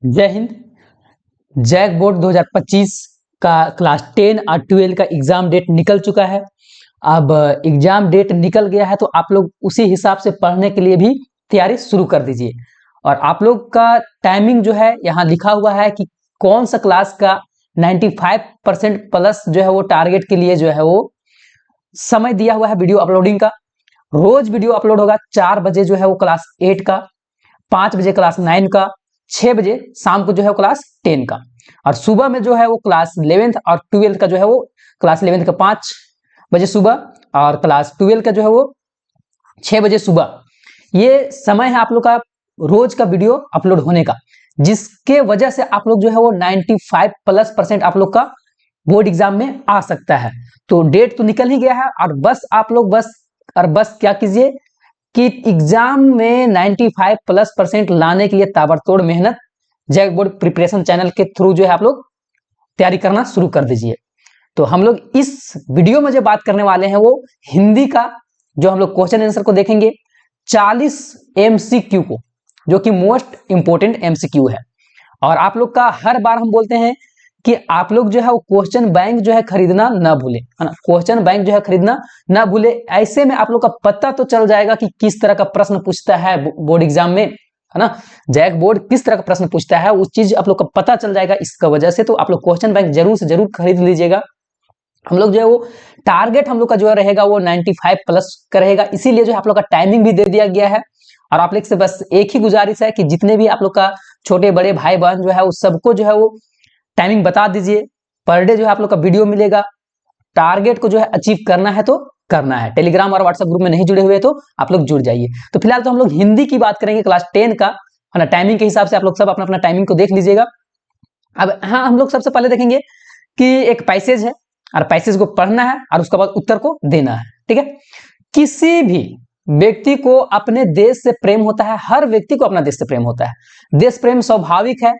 जय Hind. JAC board 2025 का class 10 और 12 का एग्जाम डेट निकल चुका है। अब एग्जाम डेट निकल गया है तो आप लोग उसी हिसाब से पढ़ने के लिए भी तैयारी शुरू कर दीजिए। और आप लोग का टाइमिंग जो है यहाँ लिखा हुआ है कि कौन सा क्लास का 95% प्लस जो है वो टारगेट के लिए जो है वो समय दिया हुआ है वीडियो अपलोडिंग का। रोज वीडियो अपलोड होगा। 4 बजे जो है वो क्लास 8 का, 5 बजे क्लास 9 का, 6 बजे शाम को जो है वो क्लास 10 का, और सुबह में जो है वो क्लास 11th और 12th का जो है वो क्लास 11th का 5 बजे सुबह और क्लास 12 का जो है वो 6 बजे सुबह। ये समय है आप लोग का रोज का वीडियो अपलोड होने का, जिसके वजह से आप लोग जो है वो 95+% आप लोग का बोर्ड एग्जाम में आ सकता है। तो डेट तो निकल ही गया है और बस आप लोग बस क्या कीजिए कि एग्जाम में 95+% लाने के लिए ताबड़तोड़ मेहनत जैक बोर्ड प्रिपरेशन चैनल के थ्रू जो है आप लोग तैयारी करना शुरू कर दीजिए। तो हम लोग इस वीडियो में जो बात करने वाले हैं वो हिंदी का जो हम लोग क्वेश्चन आंसर को देखेंगे 40 MCQ को, जो कि मोस्ट इंपोर्टेंट MCQ है। और आप लोग का हर बार हम बोलते हैं कि आप लोग जो है वो क्वेश्चन बैंक जो है खरीदना ना भूले, है ना। क्वेश्चन बैंक जो है खरीदना ना भूले। ऐसे में आप लोग का पता तो चल जाएगा कि किस तरह का प्रश्न पूछता है बोर्ड एग्जाम में, है ना। जैक बोर्ड किस तरह का प्रश्न पूछता है उस चीज आप लोग का पता चल जाएगा। इसका वजह से तो आप लोग क्वेश्चन बैंक जरूर से जरूर खरीद लीजिएगा। हम लोग जो है वो टारगेट हम लोग का जो रहेगा वो 95+ का रहेगा, इसीलिए जो है आप लोग का टाइमिंग भी दे दिया गया है। और आप लोग से बस एक ही गुजारिश है कि जितने भी आप लोग का छोटे बड़े भाई बहन जो है वो सबको जो है वो टाइमिंग बता दीजिए। पर डे जो है आप लोग का वीडियो मिलेगा। टारगेट को जो है अचीव करना है तो करना है। टेलीग्राम और व्हाट्सएप ग्रुप में नहीं जुड़े हुए तो आप लोग जुड़ जाइए। तो फिलहाल तो हम लोग हिंदी की बात करेंगे क्लास 10 का, है ना। टाइमिंग के हिसाब से आप लोग सब अपना अपना टाइमिंग को देख लीजिएगा। अब हाँ, हम लोग सबसे पहले देखेंगे कि एक पैसेज है और पैसेज को पढ़ना है और उसके बाद उत्तर को देना है, ठीक है। किसी भी व्यक्ति को अपने देश से प्रेम होता है, हर व्यक्ति को अपना देश से प्रेम होता है। देश प्रेम स्वाभाविक है।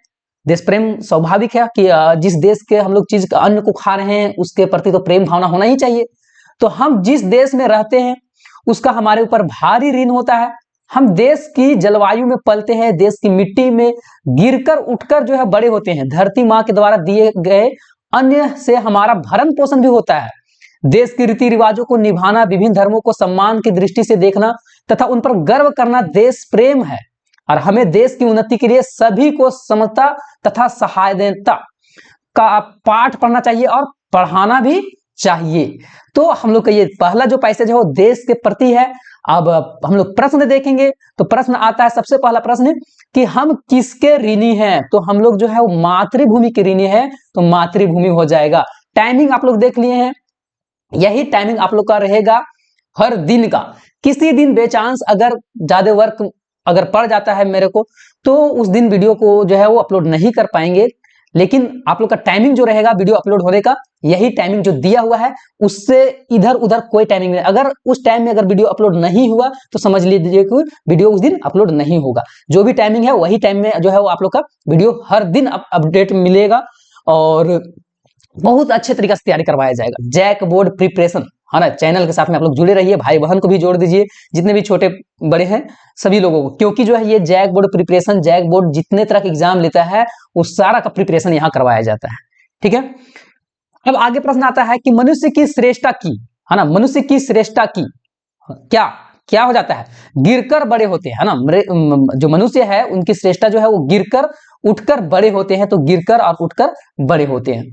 देश प्रेम स्वाभाविक है कि जिस देश के हम लोग चीज अन्न को खा रहे हैं उसके प्रति तो प्रेम भावना होना ही चाहिए। तो हम जिस देश में रहते हैं उसका हमारे ऊपर भारी ऋण होता है। हम देश की जलवायु में पलते हैं, देश की मिट्टी में गिरकर उठकर जो है बड़े होते हैं। धरती माँ के द्वारा दिए गए अन्न से हमारा भरण पोषण भी होता है। देश के रीति रिवाजों को निभाना, विभिन्न धर्मों को सम्मान की दृष्टि से देखना तथा उन पर गर्व करना देश प्रेम है। और हमें देश की उन्नति के लिए सभी को समता तथा सहायता का पाठ पढ़ना चाहिए और पढ़ाना भी चाहिए। तो हम लोग का ये पहला जो पैसेज है वो देश के प्रति है। अब हम लोग प्रश्न देखेंगे तो प्रश्न आता है, सबसे पहला प्रश्न कि हम किसके ऋणी हैं। तो हम लोग जो है वो मातृभूमि के ऋणी है, तो मातृभूमि हो जाएगा। टाइमिंग आप लोग देख लिए हैं, यही टाइमिंग आप लोग का रहेगा हर दिन का। किसी दिन बेचांस अगर ज्यादा वर्क अगर पड़ जाता है मेरे को तो उस दिन वीडियो को जो है वो अपलोड नहीं कर पाएंगे, लेकिन आप लोग का टाइमिंग जो रहेगा वीडियो अपलोड होने का, यही टाइमिंग जो दिया हुआ है, उससे इधर उधर कोई टाइमिंग नहीं। अगर उस टाइम में अगर वीडियो अपलोड नहीं हुआ तो समझ लीजिए कि वीडियो उस दिन अपलोड नहीं होगा। जो भी टाइमिंग है वही टाइम में जो है वो आप लोग का वीडियो हर दिन अपडेट मिलेगा और बहुत अच्छे तरीके से तैयारी करवाया जाएगा। जैक बोर्ड प्रिपरेशन, है ना, चैनल के साथ में आप लोग जुड़े रहिए। भाई बहन को भी जोड़ दीजिए, जितने भी छोटे बड़े हैं सभी लोगों को, क्योंकि जो है ये JAC board preparation, JAC board जितने तरह के एग्जाम लेता है वो सारा का प्रिपरेशन यहाँ करवाया जाता है, ठीक है। अब आगे प्रश्न आता है कि मनुष्य की श्रेष्ठता की, है ना, मनुष्य की श्रेष्ठता की क्या क्या हो जाता है, गिरकर बड़े होते हैं, है ना। जो मनुष्य है उनकी श्रेष्ठता जो है वो गिरकर उठकर बड़े होते हैं। तो गिरकर और उठकर बड़े होते हैं।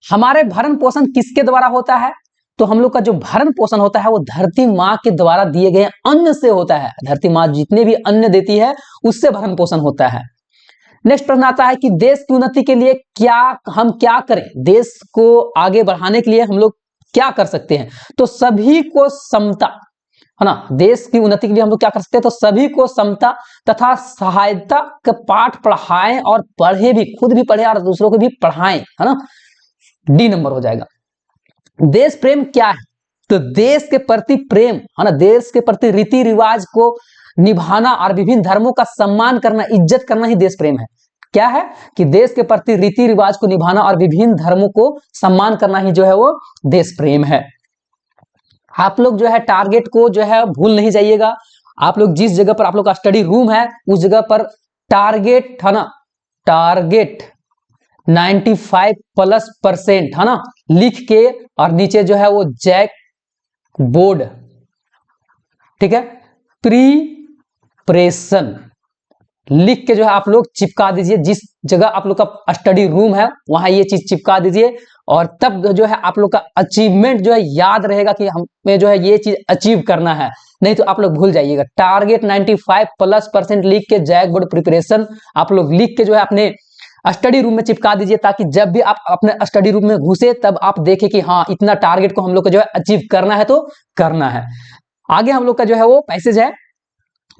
हमारे भरण पोषण किसके द्वारा होता है। तो हम लोग का जो भरण पोषण होता है वो धरती माँ के द्वारा दिए गए अन्न से होता है। धरती माँ जितने भी अन्न देती है उससे भरण पोषण होता है। नेक्स्ट प्रश्न आता है कि देश की उन्नति के लिए हम क्या करें, देश को आगे बढ़ाने के लिए हम लोग क्या कर सकते हैं। तो सभी को समता, है ना, देश की उन्नति के लिए हम लोग क्या कर सकते हैं। तो सभी को समता तथा सहायता के पाठ पढ़ाएं और पढ़े भी, खुद भी पढ़े और दूसरों को भी पढ़ाएं, है ना। डी नंबर हो जाएगा। देश प्रेम क्या है। तो देश के प्रति प्रेम, है ना, देश के प्रति रीति रिवाज को निभाना और विभिन्न धर्मों का सम्मान करना, इज्जत करना ही देश प्रेम है। क्या है कि देश के प्रति रीति रिवाज को निभाना और विभिन्न धर्मों को सम्मान करना ही जो है वो देश प्रेम है। आप लोग जो है टारगेट को जो है भूल नहीं जाइएगा। आप लोग जिस जगह पर आप लोग का स्टडी रूम है उस जगह पर टारगेट है ना, टारगेट 95+% है ना, लिख के और नीचे जो है वो जैक बोर्ड, ठीक है, प्रिपरेशन लिख के जो है आप लोग चिपका दीजिए। जिस जगह आप लोग का स्टडी रूम है वहां ये चीज चिपका दीजिए, और तब जो है आप लोग का अचीवमेंट जो है याद रहेगा कि हमें जो है ये चीज अचीव करना है, नहीं तो आप लोग भूल जाइएगा। टारगेट 95+% लिख के जैक बोर्ड प्रिपरेशन आप लोग लिख के जो है अपने स्टडी रूम में चिपका दीजिए, ताकि जब भी आप अपने स्टडी रूम में घुसे तब आप देखें कि हाँ इतना टारगेट को हम लोग को जो है अचीव करना है तो करना है। आगे हम लोग का जो है वो पैसेज है,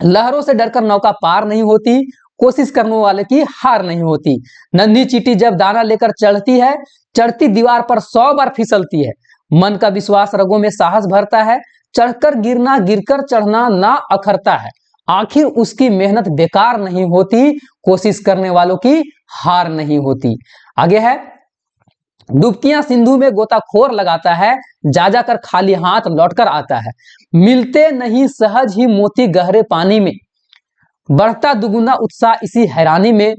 लहरों से डरकर नौका पार नहीं होती, कोशिश करने वाले की हार नहीं होती। नन्ही चींटी जब दाना लेकर चढ़ती है, चढ़ती दीवार पर 100 बार फिसलती है। मन का विश्वास रगों में साहस भरता है, चढ़कर गिरना गिरकर चढ़ना ना अखरता है। आखिर उसकी मेहनत बेकार नहीं होती, कोशिश करने वालों की हार नहीं होती। आगे है, डुबकियां सिंधु में गोताखोर लगाता है, जा जाकर खाली हाथ लौटकर आता है। मिलते नहीं सहज ही मोती गहरे पानी में, बढ़ता दुगुना उत्साह इसी हैरानी में।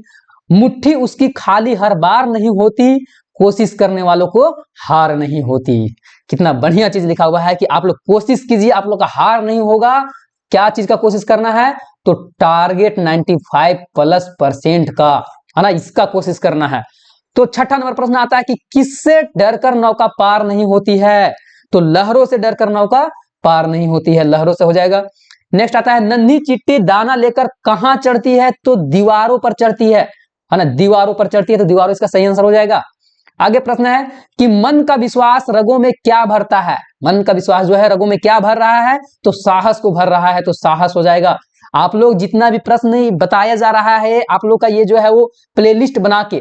मुट्ठी उसकी खाली हर बार नहीं होती, कोशिश करने वालों को हार नहीं होती। कितना बढ़िया चीज लिखा हुआ है कि आप लोग कोशिश कीजिए, आप लोग का हार नहीं होगा। क्या चीज का कोशिश करना है? तो टारगेट 95+% का, है ना, इसका कोशिश करना है। तो छठा नंबर प्रश्न आता है कि किससे डरकर नौका पार नहीं होती है? तो लहरों से डरकर नौका पार नहीं होती है, लहरों से हो जाएगा। नेक्स्ट आता है, नन्ही चिट्टी दाना लेकर कहां चढ़ती है? तो दीवारों पर चढ़ती है ना, दीवारों पर चढ़ती है, तो दीवारों इसका सही आंसर हो जाएगा। आगे प्रश्न है कि मन का विश्वास रगों में क्या भरता है? मन का विश्वास जो है रगों में क्या भर रहा है? तो साहस को भर रहा है, तो साहस हो जाएगा। आप लोग जितना भी प्रश्न बताया जा रहा है, आप लोग का ये जो है वो प्लेलिस्ट बना के,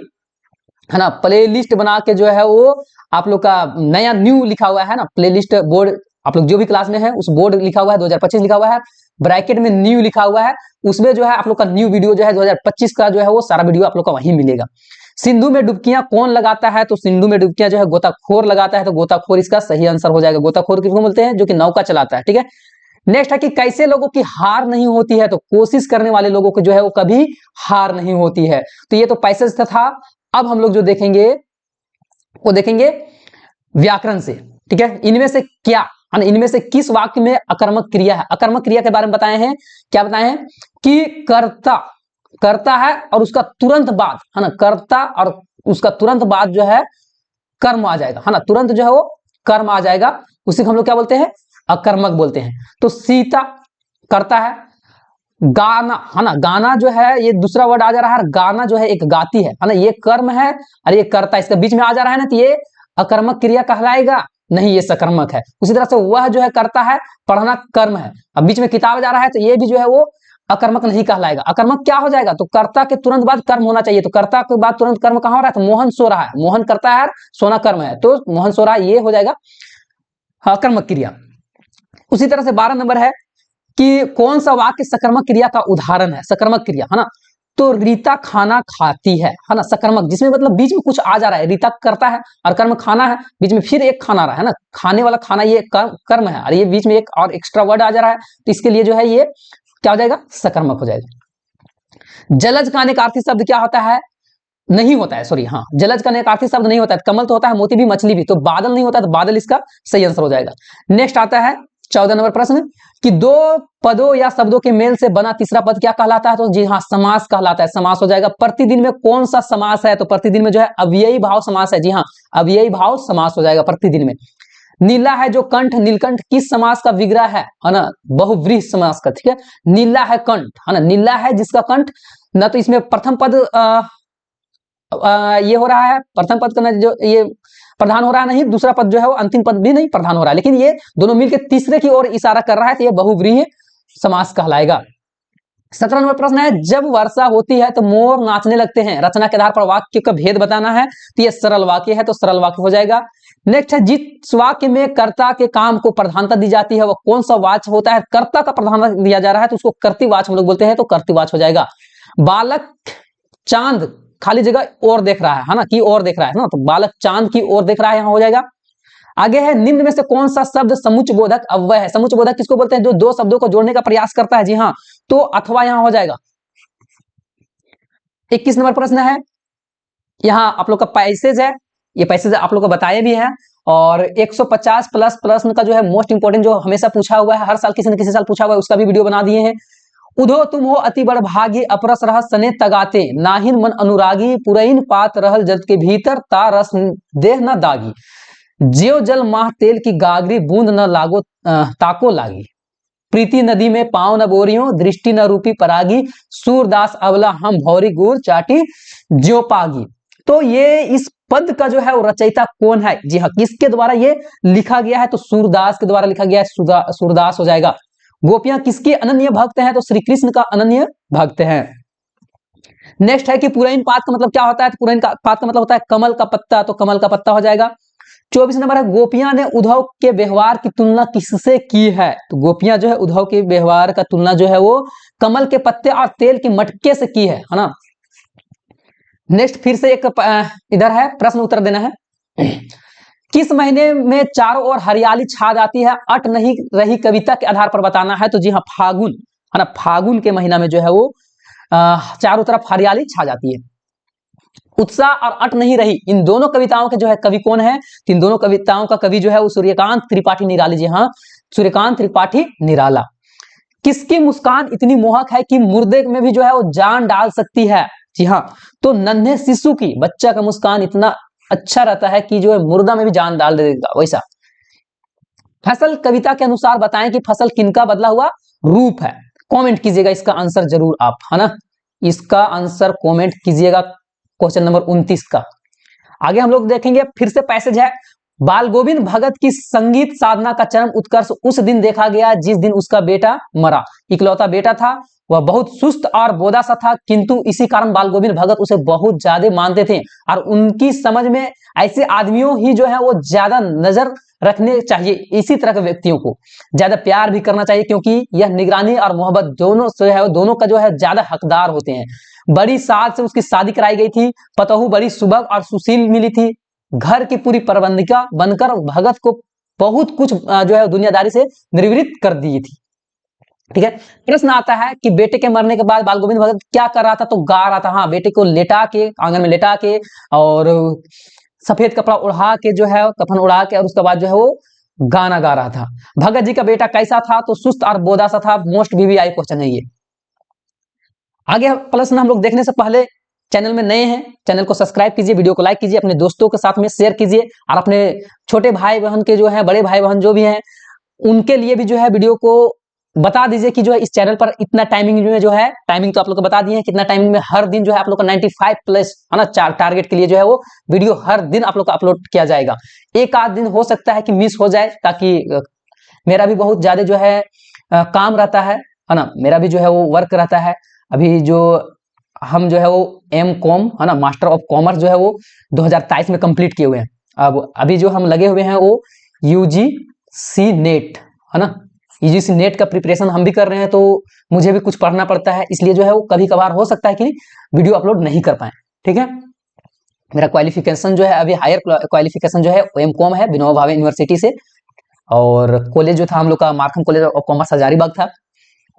है ना, प्लेलिस्ट बना के जो है वो आप लोग का नया न्यू लिखा हुआ है ना, प्लेलिस्ट बोर्ड, आप लोग जो भी क्लास में है उस बोर्ड लिखा हुआ है 2025 लिखा हुआ है, ब्रैकेट में न्यू लिखा हुआ है, उसमें जो है आप लोग का न्यू वीडियो जो है 2025 का जो है वो सारा वीडियो आप लोग का वहीं मिलेगा। सिंधु में डुबकियां कौन लगाता है? तो सिंधु में डुबकियां जो है गोताखोर लगाता है, तो गोताखोर इसका सही आंसर हो जाएगा। गोताखोर किसको बोलते हैं? जो कि नौका चलाता है, ठीक है। नेक्स्ट है कि कैसे लोगों की हार नहीं होती है? तो कोशिश करने वाले लोगों को जो है वो कभी हार नहीं होती है। तो ये तो पैसेज था। अब हम लोग जो देखेंगे वो देखेंगे व्याकरण से, ठीक है। इनमें से क्या, इनमें से किस वाक्य में अकर्मक क्रिया है? अकर्मक क्रिया के बारे में बताए हैं, क्या बताए हैं कि कर्ता, करता है और उसका तुरंत बाद, है ना, कर्ता और उसका तुरंत बाद जो है कर्म आ जाएगा, है ना, तुरंत जो है वो कर्म आ जाएगा, उसी को हम लोग क्या बोलते हैं? अकर्मक बोलते हैं। तो सीता करता है, गाना, है ना, गाना जो है ये दूसरा वर्ड आ जा रहा है, गाना जो है एक गाती है ना, ये कर्म है और ये कर्ता इसके बीच में आ जा रहा है ना, तो ये अकर्मक क्रिया कहलाएगा नहीं, ये सकर्मक है। उसी तरह से वह जो है करता है, पढ़ना कर्म है, अब बीच में किताब जा रहा है तो ये भी जो है वो अकर्मक नहीं कहलाएगा। अकर्मक क्या हो जाएगा? तो कर्ता के तुरंत बाद कर्म होना चाहिए, तो कर्ता के बाद तुरंत कर्म कहां हो रहा है? तो मोहन सो रहा है, मोहन करता है, सोना कर्म है, तो मोहन सो रहा है, ये हो जाएगा अकर्मक क्रिया। उसी तरह से 12 नंबर है कि कौन सा वाक्य सकर्मक क्रिया का उदाहरण है? सकर्मक क्रिया, है ना, तो रीता खाना खाती है ना, सकर्मक, जिसमें मतलब बीच में कुछ आ जा रहा है, रीता करता है और कर्म खाना है, बीच में फिर एक खाना रहा है ना, खाने वाला खाना ये कर्म है और ये बीच में एक और एक्स्ट्रा वर्ड आ जा रहा है, तो इसके लिए जो है ये क्या हो जाएगा? सकर्मक हो जाएगा। जलज का अनेकार्थी शब्द क्या होता है? नहीं होता है, सॉरी, हाँ, जलज का अनेकार्थी शब्द नहीं होता है। कमल तो होता है, मोती भी, मछली भी, तो बादल नहीं होता है, तो बादल इसका सही आंसर हो जाएगा। नेक्स्ट आता है 14 नंबर प्रश्न कि दो पदों या शब्दों के मेल से बना तीसरा पद क्या कहलाता है? तो जी हाँ, समास कहलाता है, समास हो जाएगा। प्रतिदिन में कौन सा समास है? तो प्रतिदिन में जो है अव्ययी भाव समास है, जी हाँ, अव्ययी भाव समास हो जाएगा प्रतिदिन में। नीला है जो कंठ, नीलकंठ किस समास का विग्रह है ना, बहुव्रीहि समास का, ठीक है। नीला है कंठ, है ना, नीला है जिसका कंठ, ना तो इसमें प्रथम पद ये हो रहा है, प्रथम पद का जो ये प्रधान हो रहा है, नहीं, दूसरा पद जो है वो अंतिम पद भी नहीं प्रधान हो रहा है, लेकिन ये दोनों मिलकर तीसरे की ओर इशारा कर रहा है, तो ये बहुव्रीहि समास कहलाएगा। 17 नंबर प्रश्न है, जब वर्षा होती है तो मोर नाचने लगते हैं, रचना के आधार पर वाक्य का भेद बताना है, तो ये सरल वाक्य है, तो सरल वाक्य हो जाएगा। नेक्स्ट है, जिस वाक्य में कर्ता के काम को प्रधानता दी जाती है वह कौन सा वाच्य होता है? कर्ता का प्रधानता दिया जा रहा है तो उसको कर्तृवाच्य हम लोग बोलते हैं, तो कर्तृवाच्य हो जाएगा। बालक चांद खाली जगह और देख रहा है ना, की ओर देख रहा है ना, तो बालक चांद की ओर देख रहा है, यहां हो जाएगा। आगे है, निम्न में से कौन सा शब्द समुच्चयबोधक अव्यय है? समुच्चयबोधक किसको बोलते हैं? जो दो शब्दों को जोड़ने का प्रयास करता है, जी हाँ, तो अथवा यहां हो जाएगा। 21 नंबर प्रश्न है, यहाँ आप लोग का पैसेज है, ये पैसेज आप लोग को बताए भी है। और 150 प्लस प्रश्न का जो है मोस्ट इंपोर्टेंट जो हमेशा पूछा हुआ है, हर साल किसी न किसी साल पूछा हुआ है, उसका भी वीडियो बना दिए हैं। उधो तुम हो अति बड़ भागी, अपरस रह सने तगाते, नाहिन मन अनुरागी, पुरैन पात रहल जल के भीतर, ता रस देह न दागी, ज्यो जल माह तेल की गागरी, बूंद न लागो ताको लागी, प्रीति नदी में पांव न बोरियो, दृष्टि न रूपी परागी, सूरदास अवला हम भौरी गुर चाटी ज्यो पागी। तो ये इस पद का जो है वो रचयिता कौन है? जी हाँ, किसके द्वारा ये लिखा गया है? तो सूरदास के द्वारा लिखा गया है, सूरदास हो जाएगा। गोपियां किसके अनन्य भक्त हैं? तो श्री कृष्ण का अनन्य भक्त हैं। नेक्स्ट है कि पुरैन पात का मतलब क्या होता है? तो पुरैन पात का मतलब होता है कमल का पत्ता, तो कमल का पत्ता हो जाएगा। 24 नंबर है, गोपियां ने उद्धव के व्यवहार की तुलना किससे की है? तो गोपियां जो है उद्धव के व्यवहार का तुलना जो है वो कमल के पत्ते और तेल की मटके से की है ना। नेक्स्ट फिर से एक इधर है, प्रश्न उत्तर देना है। किस महीने में चारों ओर हरियाली छा जाती है? अट नहीं रही कविता के आधार पर बताना है। तो जी हाँ, फागुन है ना, फागुन के महीना में जो है वो चारों तरफ हरियाली छा जाती है। उत्साह और अट नहीं रही, इन दोनों कविताओं के जो है कवि कौन है? इन दोनों कविताओं का कवि जो है वो सूर्यकांत त्रिपाठी निराली। जी हाँ, सूर्यकांत त्रिपाठी निराला। किसकी मुस्कान इतनी मोहक है कि मुर्दे में भी जो है वो जान डाल सकती है? जी हाँ, तो नन्हे शिशु की, बच्चा का मुस्कान इतना अच्छा रहता है कि जो है मुर्दा में भी जान डाल देगा वैसा। फसल कविता के अनुसार बताएं कि फसल किनका बदला हुआ रूप है? कमेंट कीजिएगा इसका आंसर जरूर आप, है ना, इसका आंसर कमेंट कीजिएगा क्वेश्चन नंबर 29 का। आगे हम लोग देखेंगे, फिर से पैसेज है, बाल गोविंद भगत की संगीत साधना का चरम उत्कर्ष उस दिन देखा गया जिस दिन उसका बेटा मरा। इकलौता बेटा था, वह बहुत सुस्त और बोदा सा था, किंतु इसी कारण बाल गोविंद भगत उसे बहुत ज्यादा मानते थे और उनकी समझ में ऐसे आदमियों ही जो है वो ज्यादा नजर रखने चाहिए, इसी तरह के व्यक्तियों को ज्यादा प्यार भी करना चाहिए, क्योंकि यह निगरानी और मोहब्बत दोनों से है, दोनों का जो है ज्यादा हकदार होते हैं। बड़ी साल से उसकी शादी कराई गई थी, पतोहू बड़ी सुबह और सुशील मिली थी, घर की पूरी प्रबंधिका बनकर भगत को बहुत कुछ जो है दुनियादारी से निर्वृत्त कर दी थी। ठीक है, प्रश्न आता है कि बेटे के मरने के बाद बाल गोविंद भगत क्या कर रहा था? तो गा रहा था। हाँ, बेटे को लेटा के, आंगन में लेटा के और सफेद कपड़ा उड़ा के जो है, कफन उड़ा के, और उसके बाद जो है वो गाना गा रहा था। भगत जी का बेटा कैसा था? तो सुस्त और बोदा सा था। मोस्ट VVI क्वेश्चन है ये। आगे प्रश्न हम लोग देखने से पहले, चैनल में नए हैं, चैनल को सब्सक्राइब कीजिए, वीडियो को लाइक कीजिए, अपने दोस्तों के साथ में शेयर कीजिए, और अपने छोटे भाई बहन के जो है, बड़े भाई बहन जो भी हैं, उनके लिए भी जो है वीडियो को बता दीजिए कि जो है इस चैनल पर इतना टाइमिंग में जो है, टाइमिंग तो आप लोग को बता दिए हैं कितना टाइमिंग में, हर दिन जो है आप लोग का 95 प्लस है ना, टारगेट के लिए जो है वो वीडियो हर दिन आप लोग का अपलोड किया जाएगा। एक आध दिन हो सकता है कि मिस हो जाए, ताकि मेरा भी बहुत ज्यादा जो है काम रहता है ना, मेरा भी जो है वो वर्क रहता है। अभी जो हम जो है वो M.Com है ना, मास्टर ऑफ कॉमर्स जो है वो 2023 में कंप्लीट किए हुए हैं। अब अभी जो हम लगे हुए हैं वो UGC नेट है ना, UGC नेट का प्रिपरेशन हम भी कर रहे हैं, तो मुझे भी कुछ पढ़ना पड़ता है, इसलिए जो है वो कभी कभार हो सकता है कि वीडियो अपलोड नहीं कर पाए। ठीक है, मेरा क्वालिफिकेशन जो है अभी हायर क्वालिफिकेशन जो है M.Com है, विनोबा भावे यूनिवर्सिटी से, और कॉलेज जो था हम लोग का Markham College of Commerce Hazaribagh था।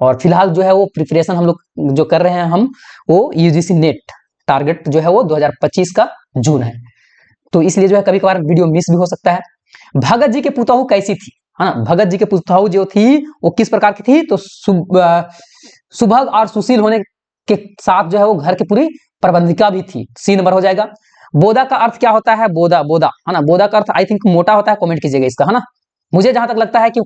और फिलहाल जो है वो प्रिपरेशन हम लोग जो कर रहे हैं हम, वो UGC नेट टारगेट जो है वो 2025 का जून है, तो इसलिए जो है कभी कभार वीडियो मिस भी हो सकता है। भगत जी के पुतहू कैसी थी? है ना, भगत जी के पुतहू जो थी वो किस प्रकार की थी? तो सुभग और सुशील होने के साथ जो है वो घर की पूरी प्रबंधिका भी थी। C नंबर हो जाएगा। बोदा का अर्थ क्या होता है? बोदा, बोदा है ना, बोदा का अर्थ आई थिंक मोटा होता है, कमेंट कीजिएगा इसका, है ना। मुझे जहां तक लगता है कि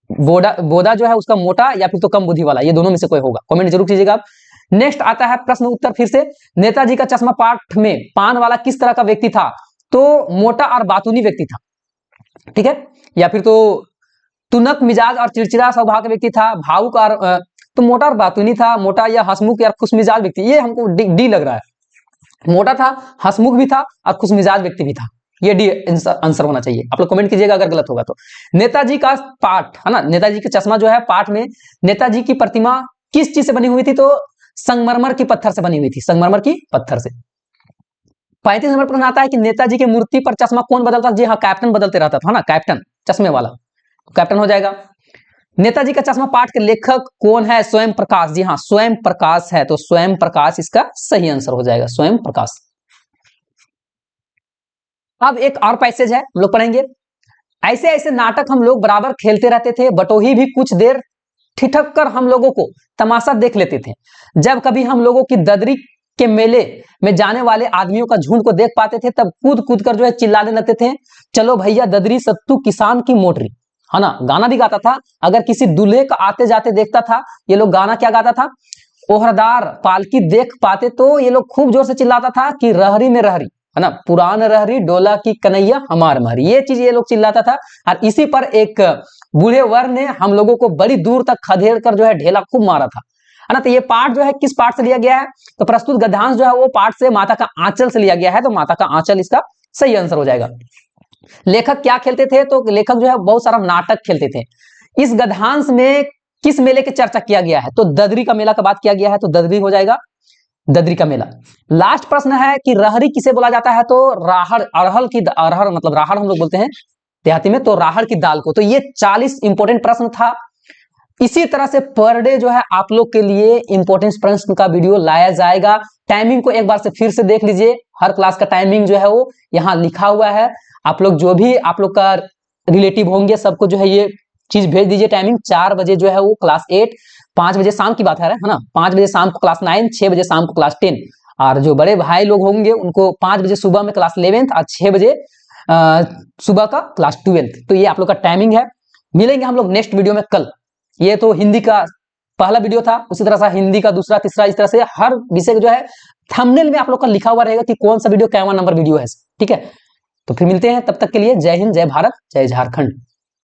बोदा जो है उसका मोटा या फिर तो कम बुद्धि वाला, ये दोनों में से कोई होगा, कमेंट जरूर कीजिएगा आप। नेक्स्ट आता है प्रश्न उत्तर फिर से, नेताजी का चश्मा पाठ में पान वाला किस तरह का व्यक्ति था? तो मोटा और बातूनी व्यक्ति था। ठीक है, या फिर तो तुनक मिजाज और चिड़चिड़ा स्वभाव का व्यक्ति था, भावुक और तो मोटा और बातूनी था, मोटा या हंसमुख या खुशमिजाज व्यक्ति, ये हमको डी लग रहा है। मोटा था, हंसमुख भी था और खुशमिजाज व्यक्ति भी था, ये डी आंसर होना चाहिए। आप लोग कमेंट कीजिएगा अगर गलत होगा तो। नेताजी का पाठ है ना, नेताजी का चश्मा जो है पाठ में, नेताजी की प्रतिमा किस चीज से बनी हुई थी? तो संगमरमर की पत्थर से बनी हुई थी, संगमरमर की पत्थर से। 35 नंबर प्रश्न आता है कि नेताजी की मूर्ति पर चश्मा कौन बदलता? जी हाँ, कैप्टन बदलते रहता था ना, कैप्टन चश्मे वाला, कैप्टन हो जाएगा। नेताजी का चश्मा पाठ के लेखक कौन है? स्वयं प्रकाश। जी हाँ, स्वयं प्रकाश है, तो स्वयं प्रकाश इसका सही आंसर हो जाएगा, स्वयं प्रकाश। अब एक और पैसेज है, हम लोग पढ़ेंगे। ऐसे ऐसे नाटक हम लोग बराबर खेलते रहते थे, बटोही भी कुछ देर ठिठक कर हम लोगों को तमाशा देख लेते थे। जब कभी हम लोगों की ददरी के मेले में जाने वाले आदमियों का झुंड को देख पाते थे, तब कूद कूद कर जो है चिल्लाने लगते थे, चलो भैया ददरी सत्तू किसान की मोटरी, है ना। गाना भी गाता था। अगर किसी दूल्हे का आते जाते देखता था, ये लोग गाना क्या गाता था? ओहरदार पालकी देख पाते तो ये लोग खूब जोर से चिल्लाता था कि रहरी में रहरी, है ना, पुरान रहरी डोला की कन्हैया हमार महरी, ये चीज ये लोग चिल्लाता था। और इसी पर एक बूढ़े वर ने हम लोगों को बड़ी दूर तक खदेड़ कर जो है ढेला खूब मारा था, है ना। तो ये पाठ जो है किस पाठ से लिया गया है? तो प्रस्तुत गद्यांश जो है वो पाठ से माता का आंचल से लिया गया है, तो माता का आंचल इसका सही आंसर हो जाएगा। लेखक क्या खेलते थे? तो लेखक जो है बहुत सारा नाटक खेलते थे। इस गद्यांश में किस मेले की चर्चा किया गया है? तो ददरी का मेला का बात किया गया है, तो ददरी हो जाएगा, ददरी का मेला। लास्ट प्रश्न है कि रहरी किसे बोला जाता है? तो राहड़, अरहर की, अरहर मतलब राहड़ हम लोग बोलते हैं देहाती में, तो राहड़ की दाल को। तो ये 40 इंपॉर्टेंट प्रश्न था। इसी तरह से पर डे जो है आप लोग के लिए इंपॉर्टेंट प्रश्न का वीडियो लाया जाएगा। टाइमिंग को एक बार से फिर से देख लीजिए, हर क्लास का टाइमिंग जो है वो यहाँ लिखा हुआ है। आप लोग जो भी आप लोग का रिलेटिव होंगे सबको जो है ये चीज भेज दीजिए। टाइमिंग 4 बजे जो है वो क्लास 8, 5 बजे शाम की बात है ना, 5 बजे शाम को क्लास 9, 6 बजे शाम को क्लास 10, और जो बड़े भाई लोग होंगे उनको 5 बजे सुबह में क्लास 11th और 6 बजे सुबह का क्लास 12th। तो ये आप लोग का टाइमिंग है। मिलेंगे हम लोग नेक्स्ट वीडियो में कल। ये तो हिंदी का पहला वीडियो था, उसी तरह से हिंदी का दूसरा, तीसरा, इस तरह से हर विषय जो है थंबनेल में आप लोग का लिखा हुआ रहेगा कि कौन सा वीडियो कैवा नंबर वीडियो है, ठीक है। तो फिर मिलते हैं, तब तक के लिए जय हिंद, जय भारत, जय झारखंड।